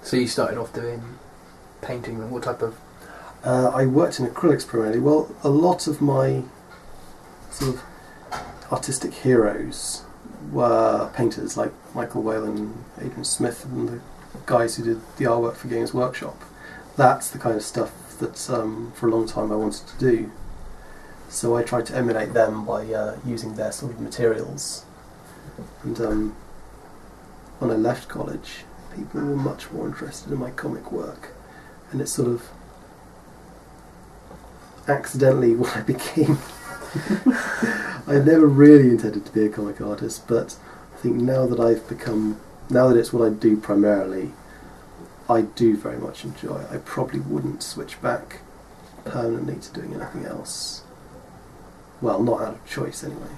So you started off doing painting then? What type of... I worked in acrylics primarily. Well, a lot of my sort of artistic heroes were painters like Michael Whalen, Adrian Smith, and the guys who did the artwork for Games Workshop. That's the kind of stuff that for a long time I wanted to do. So I tried to emulate them by using their sort of materials. And when I left college, people were much more interested in my comic work, and it's sort of accidentally what I became. I never really intended to be a comic artist, but I think now that it's what I do primarily, I do very much enjoy it. I probably wouldn't switch back permanently to doing anything else. Well, not out of choice anyway.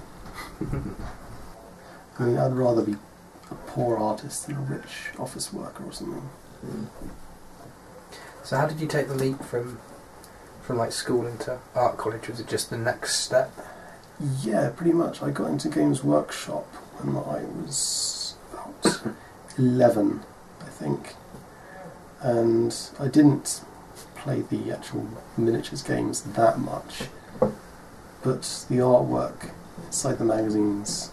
I mean, I'd rather be a poor artist than a rich office worker or something. So how did you take the leap from like school into art college? Was it just the next step? Yeah, pretty much. I got into Games Workshop when I was about 11, I think. And I didn't play the actual miniatures games that much, but the artwork inside the magazines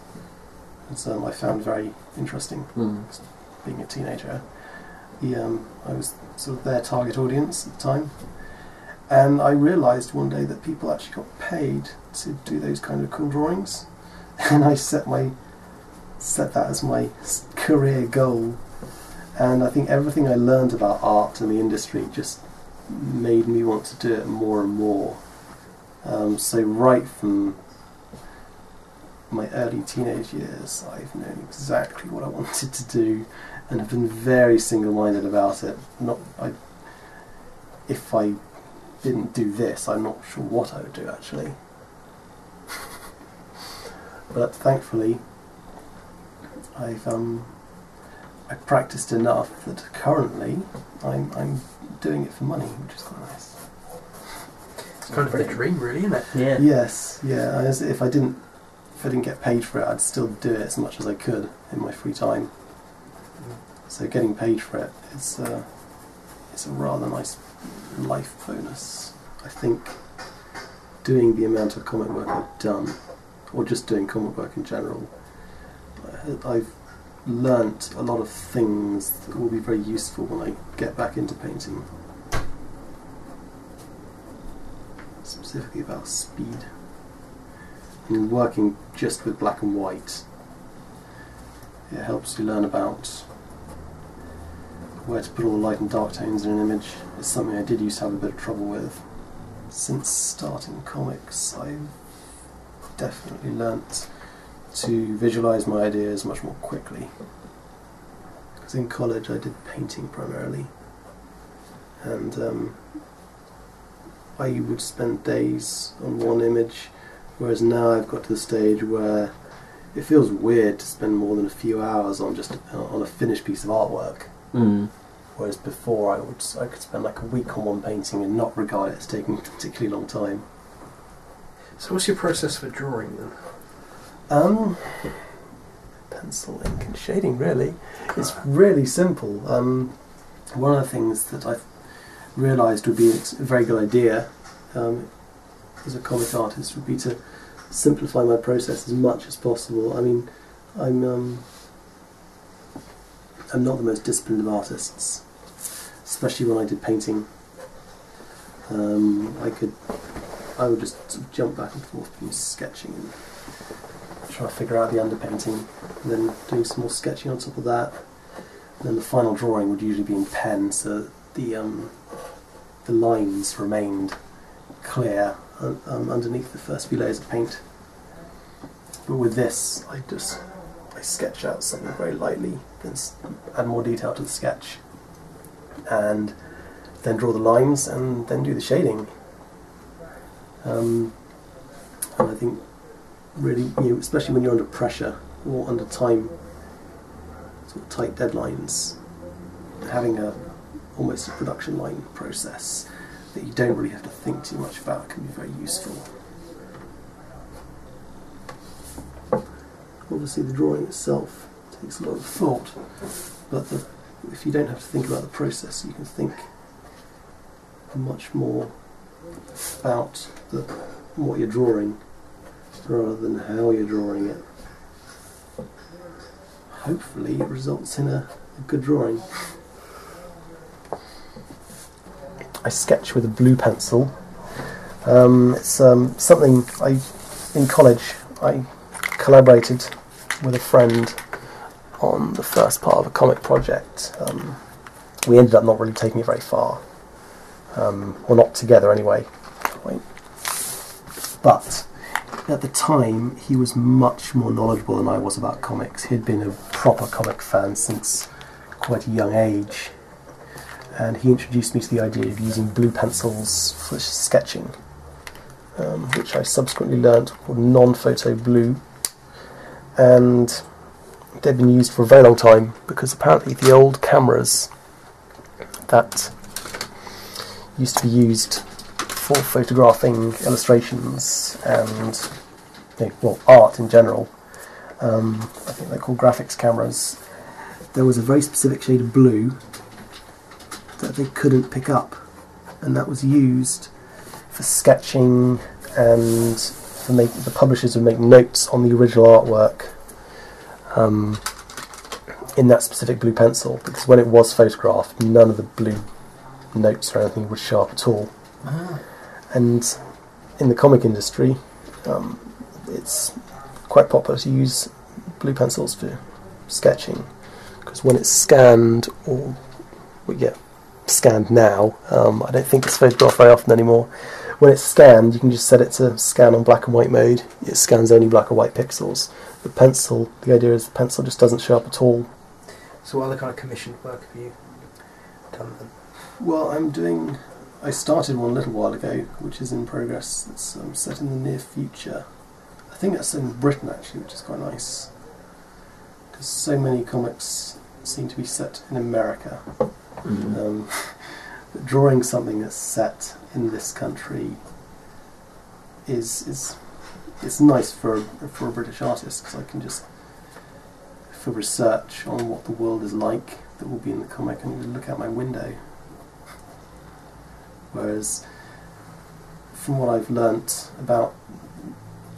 I found very interesting. Being a teenager, I was sort of their target audience at the time, and I realised one day that people actually got paid to do those kind of cool drawings, and I set that as my career goal. And I think everything I learned about art and the industry just made me want to do it more and more. So right from my early teenage years, I've known exactly what I wanted to do, and have been very single-minded about it. If I didn't do this, I'm not sure what I would do actually. But thankfully, I practiced enough that currently I'm doing it for money, which is quite nice. It's kind of the dream, really, isn't it? Yeah. Yes, yeah. If I didn't get paid for it, I'd still do it as much as I could in my free time. So getting paid for it is a rather nice life bonus. I think doing the amount of comic work I've done, or just doing comic work in general, I've learnt a lot of things that will be very useful when I get back into painting. Specifically about speed. And working just with black and white, it helps you learn about where to put all the light and dark tones in an image. It's something I did used to have a bit of trouble with. Since starting comics, I've definitely learnt to visualise my ideas much more quickly. Because in college I did painting primarily, and I would spend days on one image, whereas now I've got to the stage where it feels weird to spend more than a few hours on a finished piece of artwork. Whereas before I could spend like a week on one painting and not regard it as taking a particularly long time. So what's your process for drawing then? Pencil, ink and shading, really. It's really simple. One of the things that I've realised would be a very good idea as a comic artist would be to simplify my process as much as possible. I mean, I'm not the most disciplined of artists, especially when I did painting. I would just sort of jump back and forth between sketching and try to figure out the underpainting, and then doing some more sketching on top of that. And then the final drawing would usually be in pen, so the lines remained clear underneath the first few layers of paint. But with this, I sketch out something very lightly, then add more detail to the sketch, and then draw the lines, and then do the shading. And I think really, especially when you're under pressure or under time, sort of tight deadlines, having almost a production line process that you don't really have to think too much about can be very useful. Obviously the drawing itself takes a lot of thought, but the if you don't have to think about the process, you can think much more about what you're drawing rather than how you're drawing it. Hopefully it results in a good drawing. I sketch with a blue pencil. It's something in college I collaborated with a friend on the first part of a comic project. We ended up not really taking it very far. Or not together anyway. But at the time he was much more knowledgeable than I was about comics. He'd been a proper comic fan since quite a young age, and he introduced me to the idea of using blue pencils for sketching, which I subsequently learnt called non-photo blue, and they've been used for a very long time because apparently the old cameras that used to be used for photographing illustrations and art in general, I think they're called graphics cameras, there was a very specific shade of blue that they couldn't pick up, and that was used for sketching, and for the publishers would make notes on the original artwork in that specific blue pencil, because when it was photographed none of the blue notes or anything would show up at all. And in the comic industry it's quite popular to use blue pencils for sketching, because when it's scanned, or scanned now, I don't think it's photographed very often anymore. When it's scanned, you can just set it to scan on black and white mode. It scans only black and white pixels. The pencil, the idea is the pencil just doesn't show up at all. So what other kind of commissioned work have you done then? Well, I started one a little while ago, which is in progress. It's set in the near future. I think that's in Britain actually, which is quite nice, because so many comics seem to be set in America. Drawing something that's set in this country is nice for a British artist, because I can just, for research on what the world is like that will be in the comic, and you look out my window. Whereas, from what I've learnt about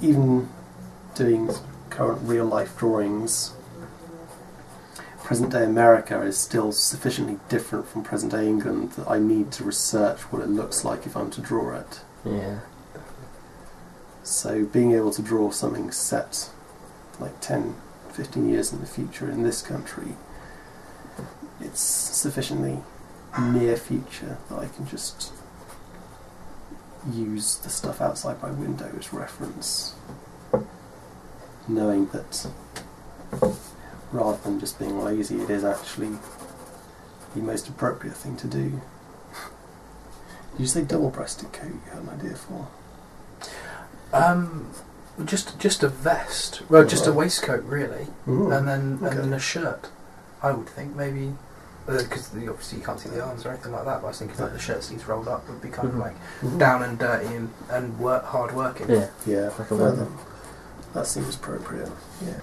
even doing current real-life drawings, present-day America is still sufficiently different from present-day England that I need to research what it looks like if I'm to draw it. Yeah. So being able to draw something set like 10, 15 years in the future in this country, it's sufficiently near future that I can just use the stuff outside my window as reference, knowing that rather than just being lazy, it is actually the most appropriate thing to do. Did you say double-breasted coat you had an idea for? Just a vest. Well, just a waistcoat, really, Ooh, and then okay. a shirt. I would think maybe, because obviously you can't see the arms or anything like that. But I was thinking like the shirt sleeves rolled up would be kind of like down and dirty and hard working. Yeah, like a weather. That seems appropriate. Yeah.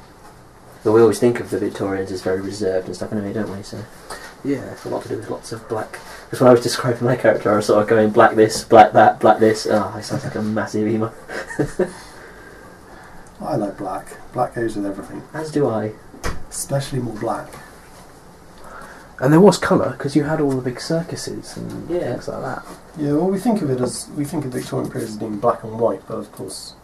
But we always think of the Victorians as very reserved and stuff anyway, don't we? So Yeah. it's a lot to do with lots of black. Because when I was describing my character, I was sort of going black this, black that, black this. Oh, it sounds like a massive emo. I like black. Black goes with everything. As do I. Especially more black. And there was colour, because you had all the big circuses and things like that. Yeah, well, we think of Victorian period as being black and white, but of course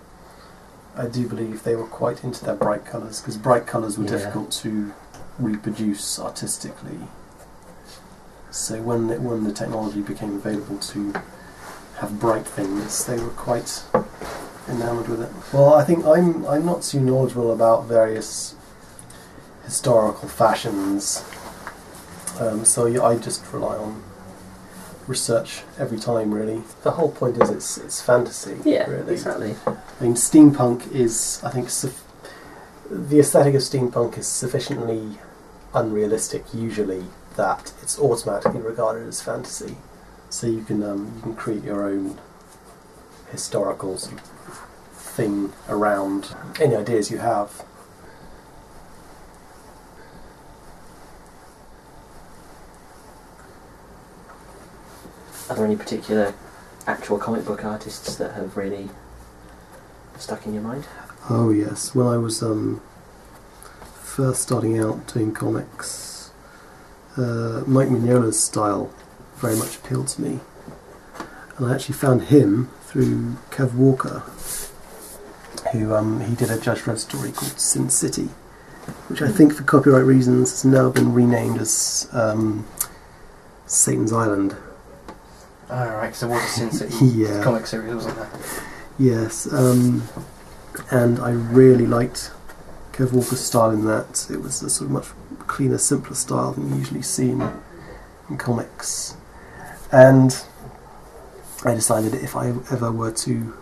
I do believe they were quite into their bright colours, because bright colours were difficult to reproduce artistically. So when the technology became available to have bright things, they were quite enamoured with it. Well, I think I'm not too knowledgeable about various historical fashions, so I just rely on research every time, really. The whole point is it's fantasy. Yeah, really. exactly. I mean, steampunk is, I think, the aesthetic of steampunk is sufficiently unrealistic usually that it's automatically regarded as fantasy. So you can create your own historical sort of thing around any ideas you have. Are there any particular actual comic book artists that have really stuck in your mind? Oh yes, when I was first starting out doing comics, Mike Mignola's style very much appealed to me, and I actually found him through Kev Walker, who he did a Judge Dredd story called Sin City, which I think for copyright reasons has now been renamed as Satan's Island. Alright, so what was Sin City? Yeah. Comic series, wasn't there? Yes, and I really liked Kev Walker's style in that. It was a sort of much cleaner, simpler style than you usually see in comics. And I decided if I ever were to,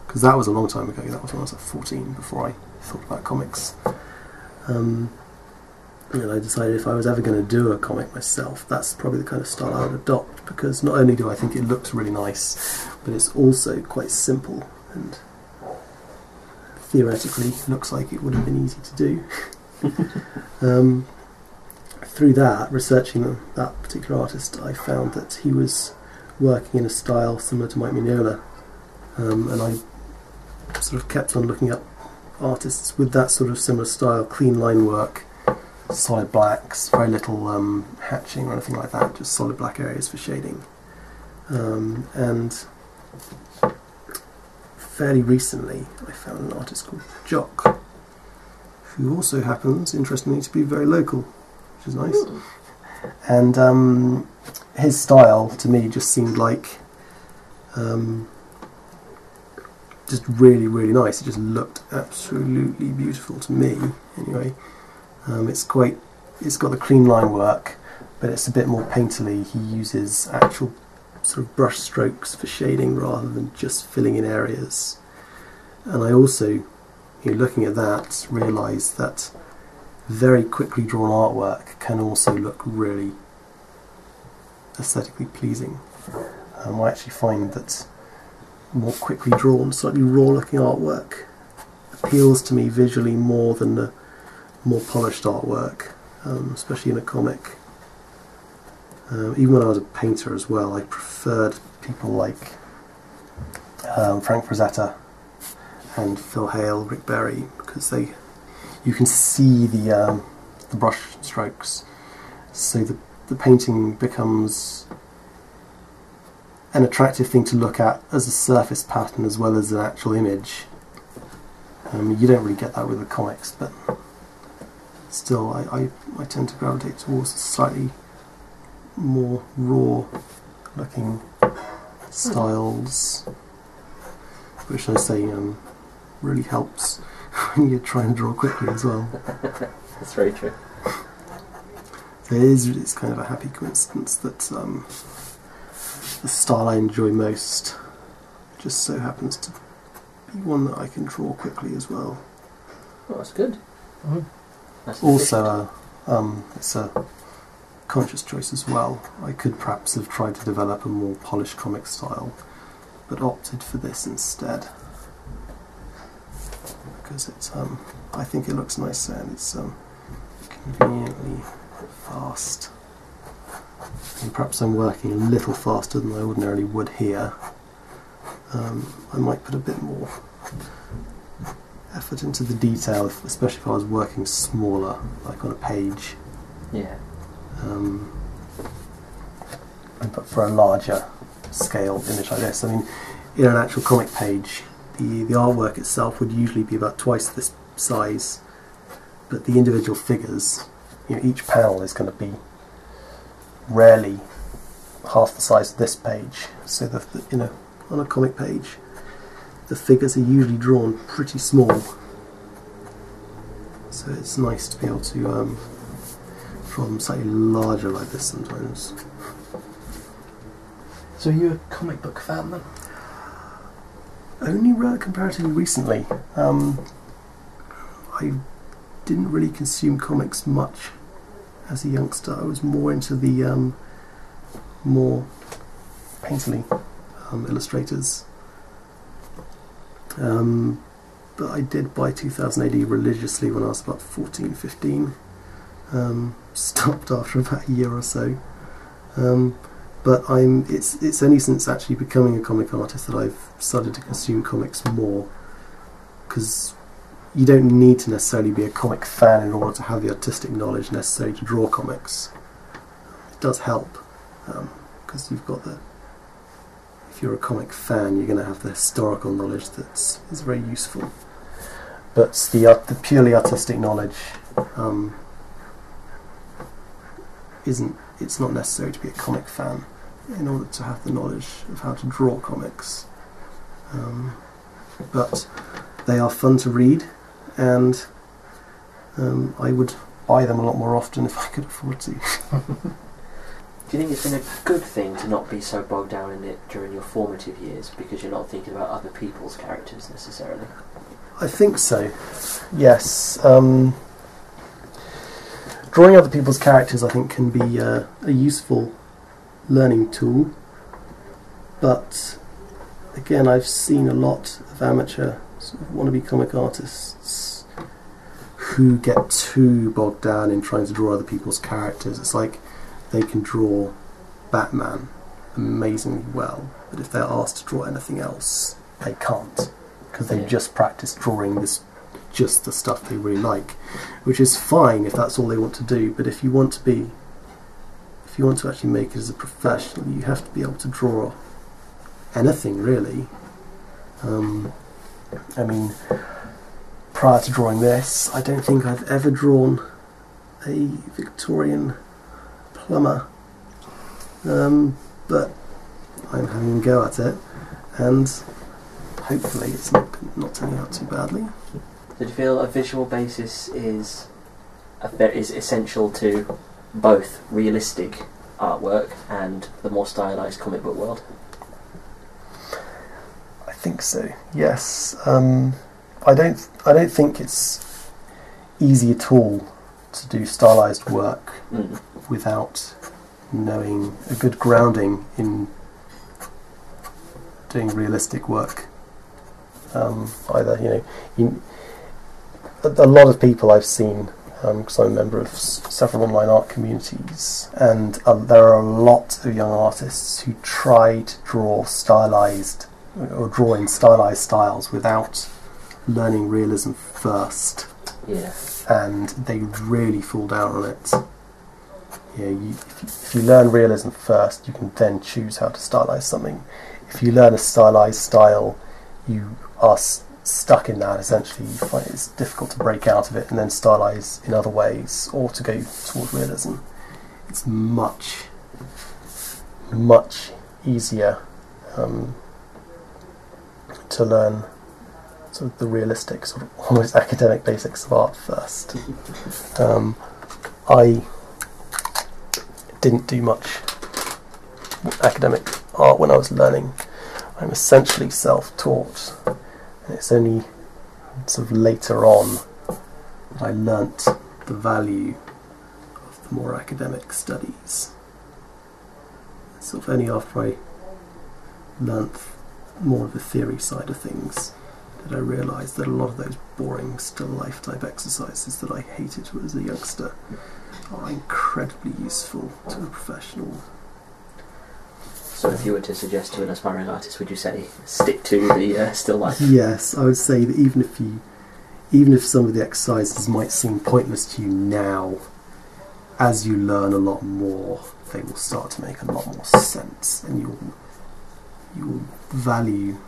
because that was a long time ago, that was when I was like 14, before I thought about comics. And I decided if I was ever going to do a comic myself, that's probably the kind of style I would adopt, because not only do I think it looks really nice, but it's also quite simple and theoretically looks like it would have been easy to do. Through that, researching that particular artist, I found that he was working in a style similar to Mike Mignola, and I sort of kept on looking up artists with that sort of similar style, clean line work, solid blacks, very little hatching or anything like that, just solid black areas for shading. And fairly recently I found an artist called Jock, who also happens, interestingly, to be very local, which is nice. And his style to me just seemed like just really, really nice. It just looked absolutely beautiful to me, anyway. It's got the clean line work, but it's a bit more painterly. He uses actual sort of brush strokes for shading rather than just filling in areas. And I also, looking at that, realised that very quickly drawn artwork can also look really aesthetically pleasing. I actually find that more quickly drawn, slightly raw looking artwork appeals to me visually more than the more polished artwork, especially in a comic. Even when I was a painter as well, I preferred people like Frank Frazetta and Phil Hale, Rick Berry, because you can see the brush strokes, so the painting becomes an attractive thing to look at as a surface pattern as well as an actual image. You don't really get that with the comics, but still I tend to gravitate towards slightly more raw looking styles, which I say really helps when you're trying to draw quickly as well. That's very true. So it's kind of a happy coincidence that the style I enjoy most just so happens to be one that I can draw quickly as well. Oh, that's good. Mm-hmm. That's also, it's a conscious choice as well. I could perhaps have tried to develop a more polished comic style, but opted for this instead because it's I think it looks nicer and it's conveniently fast. And perhaps I'm working a little faster than I ordinarily would here. I might put a bit more effort into the detail, especially if I was working smaller, like on a page. Yeah. But for a larger scale image like this, I mean, in an actual comic page, the artwork itself would usually be about twice this size, but the individual figures, each panel is going to be rarely half the size of this page. So on a comic page, the figures are usually drawn pretty small. So it's nice to be able to draw them slightly larger like this sometimes. So are you a comic book fan then? Only comparatively recently. I didn't really consume comics much as a youngster. I was more into the more painterly illustrators. But I did buy 2000 AD religiously when I was about 14, 15. Stopped after about a year or so. but it's only since actually becoming a comic artist that I've started to consume comics more, because you don't need to necessarily be a comic fan in order to have the artistic knowledge necessary to draw comics. It does help, because you've got if you're a comic fan, you're going to have the historical knowledge is very useful. But the purely artistic knowledge it's not necessary to be a comic fan in order to have the knowledge of how to draw comics. But they are fun to read, and I would buy them a lot more often if I could afford to. Do you think it's been a good thing to not be so bogged down in it during your formative years, because you're not thinking about other people's characters necessarily? I think so, yes. Drawing other people's characters, I think, can be a useful learning tool, but again, I've seen a lot of amateur sort of wannabe comic artists who get too bogged down in trying to draw other people's characters. It's like they can draw Batman amazingly well, but if they're asked to draw anything else, they can't, because they've just practiced drawing just the stuff they really like, which is fine if that's all they want to do. But if you want to actually make it as a professional, you have to be able to draw anything really. I mean, prior to drawing this, I don't think I've ever drawn a Victorian plumber, but I'm having a go at it, and hopefully it's not turning out too badly. So do you feel a visual basis is essential to both realistic artwork and the more stylised comic book world? I think so, yes. I don't think it's easy at all to do stylised work without knowing a good grounding in doing realistic work. Either, a lot of people I've seen, because I'm a member of several online art communities, and there are a lot of young artists who try to draw stylized or draw in stylized styles without learning realism first. Yeah. And they really fall down on it. If you learn realism first, you can then choose how to stylize something. If you learn a stylized style, you are stuck in that. Essentially, you find it's difficult to break out of it and then stylize in other ways, or to go towards realism. It's much, much easier to learn sort of the realistic, sort of almost academic basics of art first. I didn't do much academic art when I was learning. I'm essentially self-taught, and it's only sort of later on that I learnt the value of the more academic studies. It's sort of only after I learnt more of the theory side of things that I realised that a lot of those boring still life type exercises that I hated as a youngster are incredibly useful to a professional. So if you were to suggest to an aspiring artist, would you say stick to the still life? Yes, I would say that even if some of the exercises might seem pointless to you now, as you learn a lot more, they will start to make a lot more sense, and you will value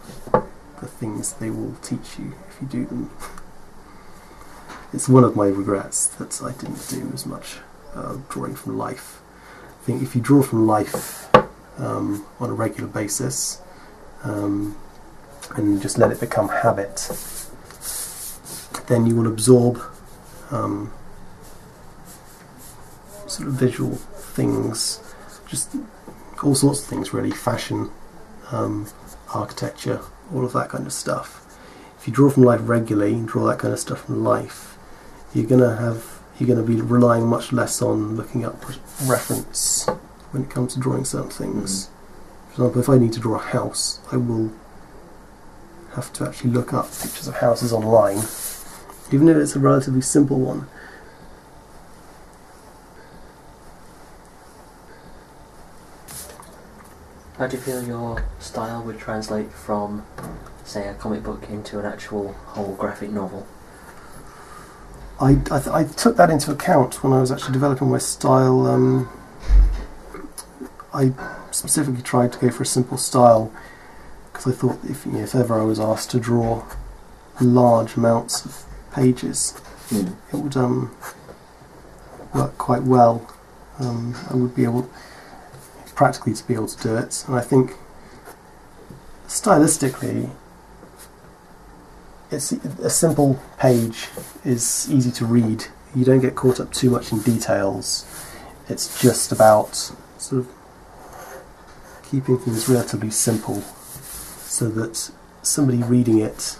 the things they will teach you if you do them. It's one of my regrets that I didn't do as much drawing from life. I think if you draw from life on a regular basis and just let it become habit, then you will absorb sort of visual things, just all sorts of things really, fashion, architecture, all of that kind of stuff. If you draw from life regularly and draw that kind of stuff from life, you're going to be relying much less on looking up reference when it comes to drawing certain things. For example, if I need to draw a house, I will have to actually look up pictures of houses online, even if it's a relatively simple one. How do you feel your style would translate from, say, a comic book into an actual whole graphic novel? I took that into account when I was actually developing my style. I specifically tried to go for a simple style because I thought if ever I was asked to draw large amounts of pages, it would work quite well. I would be able practically to be able to do it, and I think stylistically it's a simple page is easy to read. You don't get caught up too much in details. It's just about sort of keeping things relatively simple so that somebody reading it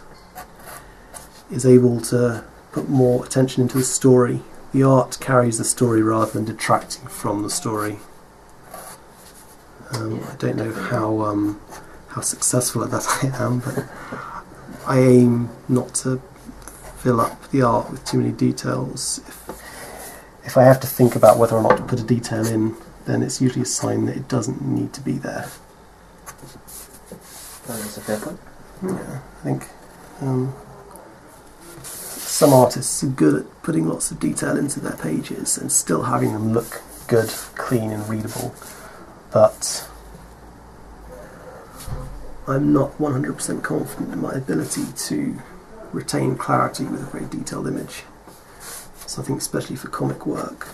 is able to put more attention into the story. The art carries the story rather than detracting from the story. I don't know how successful at that I am, but I aim not to fill up the art with too many details. If I have to think about whether or not to put a detail in, then it's usually a sign that it doesn't need to be there. That's a fair point. Yeah, I think some artists are good at putting lots of detail into their pages and still having them look good, clean and readable, but I'm not 100% confident in my ability to retain clarity with a very detailed image. So I think especially for comic work,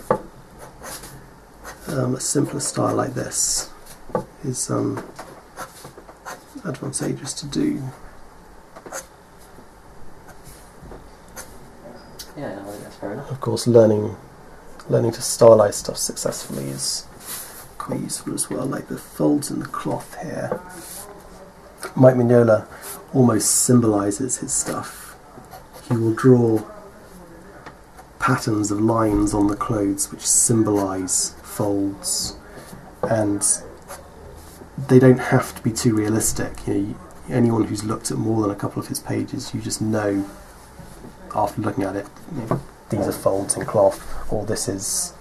a simpler style like this is advantageous to do. Yeah, I think that's fair enough. Of course, learning to stylize stuff successfully is quite useful as well, like the folds in the cloth here. Mike Mignola almost symbolises his stuff. He will draw patterns of lines on the clothes which symbolise folds, and they don't have to be too realistic. Anyone who's looked at more than a couple of his pages, you just know after looking at it, these are folds in cloth, or this is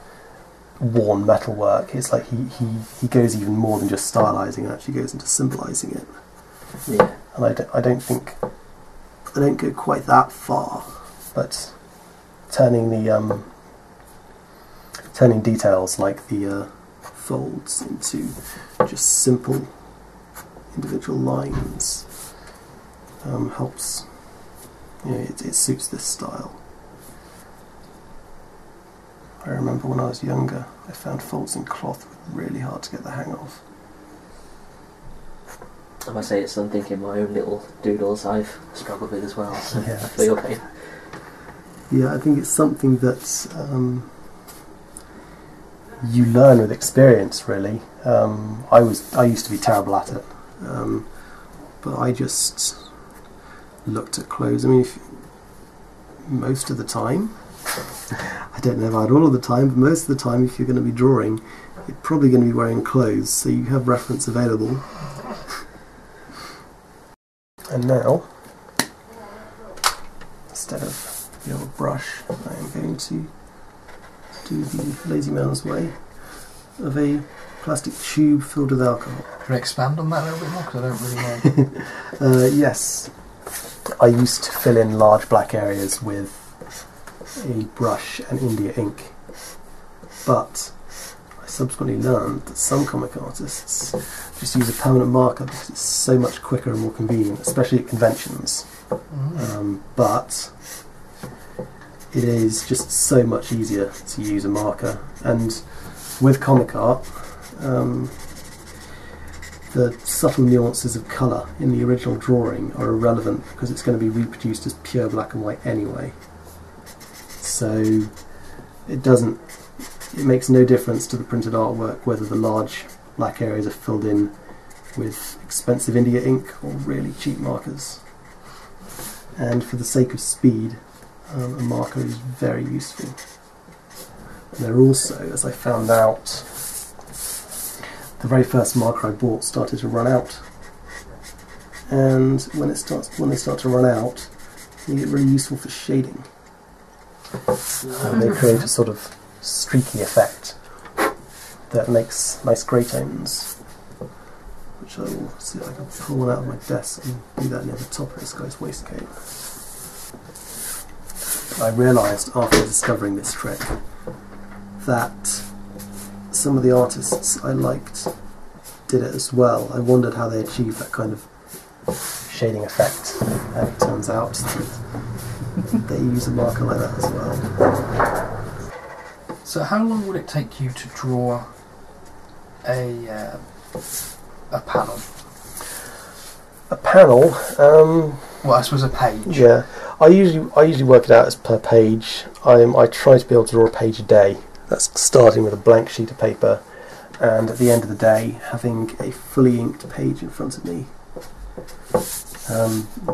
worn metalwork. It's like he goes even more than just stylising, and actually goes into symbolising it. Yeah. And I don't go quite that far, but turning details like the folds into just simple individual lines helps. It suits this style. I remember when I was younger, I found folds in cloth really hard to get the hang of. I must say it's something in my own little doodles I've struggled with as well, so Yeah, I feel your pain. Yeah, I think it's something that you learn with experience, really. I used to be terrible at it, but I just looked at clothes. I mean, most of the time, I don't know about all of the time, but most of the time, if you're going to be drawing, you're probably going to be wearing clothes, so you have reference available. And now, instead of the old brush, I am going to do the lazy man's way of a plastic tube filled with alcohol. Can you expand on that a little bit more, because I don't really know? Yes, I used to fill in large black areas with a brush and India ink, but I subsequently learned that some comic artists just use a permanent marker because it's so much quicker and more convenient, especially at conventions. But it is just so much easier to use a marker, and with comic art, the subtle nuances of colour in the original drawing are irrelevant because it's going to be reproduced as pure black and white anyway. So it makes no difference to the printed artwork whether the large black areas are filled in with expensive India ink or really cheap markers. And for the sake of speed, a marker is very useful. And they're also, as I found out, the very first marker I bought started to run out. And when they start to run out, they get really useful for shading. And they create a sort of streaky effect that makes nice grey tones. which I will see if I can pull one out of my desk and do that near the top of this guy's waistcoat. I realised after discovering this trick that some of the artists I liked did it as well. I wondered how they achieved that kind of shading effect, and it turns out that they use a marker like that as well. So how long would it take you to draw a panel? A panel? Well, I suppose a page. Yeah. I usually work it out as per page. I try to be able to draw a page a day. That's starting with a blank sheet of paper, and at the end of the day having a fully inked page in front of me.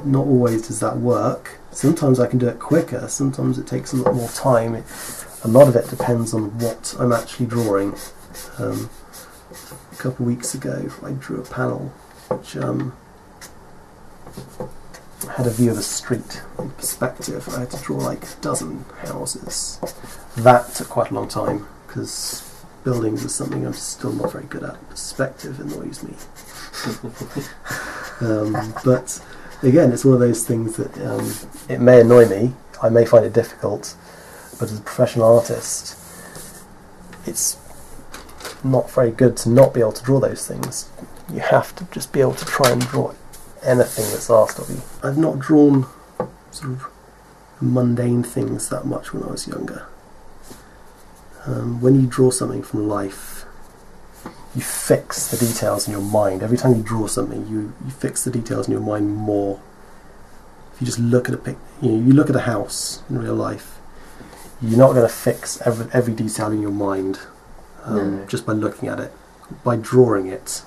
Not always does that work. Sometimes I can do it quicker, sometimes it takes a lot more time. A lot of it depends on what I'm actually drawing. A couple of weeks ago I drew a panel which had a view of a street in perspective. I had to draw like a dozen houses. That took quite a long time because buildings is something I'm still not very good at. Perspective annoys me. But again, it's one of those things that it may annoy me, I may find it difficult, but as a professional artist it's not very good to not be able to draw those things. You have to just be able to try and draw anything that's asked of you. I've not drawn sort of mundane things that much when I was younger. When you draw something from life, you fix the details in your mind. Every time you draw something, you fix the details in your mind more. If you just look at you look at a house in real life, you're not going to fix every detail in your mind just by looking at it. By drawing it,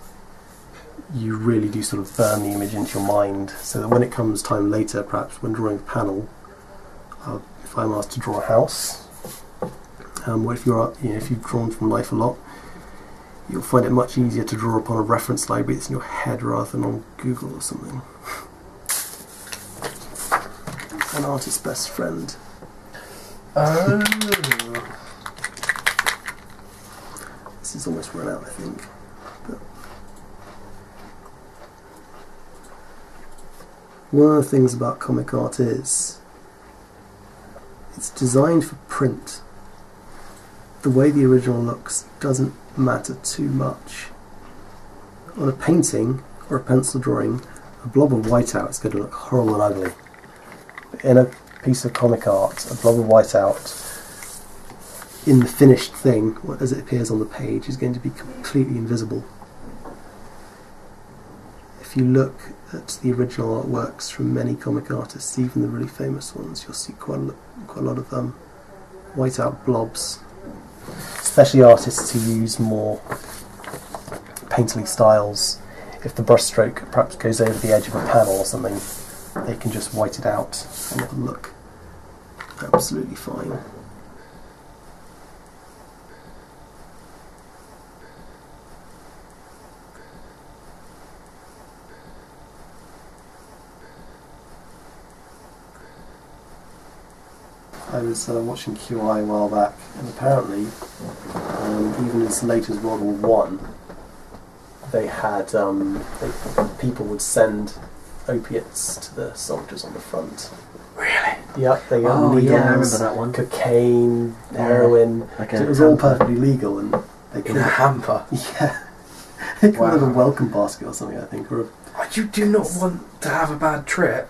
you really do sort of burn the image into your mind, so that when it comes time later, perhaps when drawing a panel, if I'm asked to draw a house, or if you've drawn from life a lot, you'll find it much easier to draw upon a reference library that's in your head rather than on Google or something. An artist's best friend. Oh. This is almost run out, I think. But one of the things about comic art is it's designed for print. The way the original looks doesn't matter too much. On a painting or a pencil drawing, a blob of whiteout is going to look horrible and ugly. But in a piece of comic art, a blob of whiteout in the finished thing, as it appears on the page, is going to be completely invisible. If you look at the original artworks from many comic artists, even the really famous ones, you'll see quite a lot of whiteout blobs. Especially artists who use more painterly styles. If the brushstroke perhaps goes over the edge of a panel or something, they can just white it out and it'll look absolutely fine. I was watching QI a while back, and apparently, even as late as World War I, they had people would send opiates to the soldiers on the front. Really? Yep, they got needles, yeah, I remember that one. cocaine, heroin. Like So it was all perfectly legal, and they In a hamper? Yeah, they called it a welcome basket or something, I think, or You do not want to have a bad trip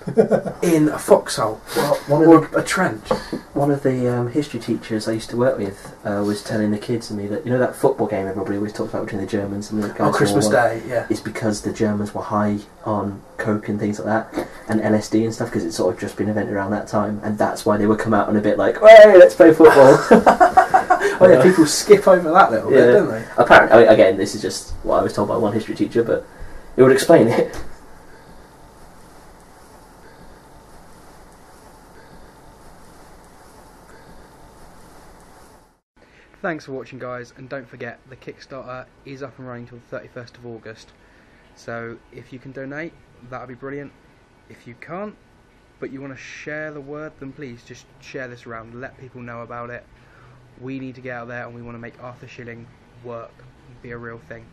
in a foxhole Well, or a trench. One of the history teachers I used to work with was telling the kids and me that, you know, that football game everybody always talks about between the Germans and the guys. Christmas Day, yeah. It's because the Germans were high on coke and things like that, and LSD and stuff, because it's sort of just been invented around that time, and that's why they would come out on a bit like, hey, let's play football. Oh yeah, people skip over that little bit, don't they? Apparently, again, this is just what I was told by one history teacher, but it would explain it. Thanks for watching, guys, and don't forget the Kickstarter is up and running till the 31st of August. So if you can donate, that would be brilliant. If you can't, but you want to share the word, then please just share this around, let people know about it. We need to get out there and we want to make Arthur Shilling work, be a real thing.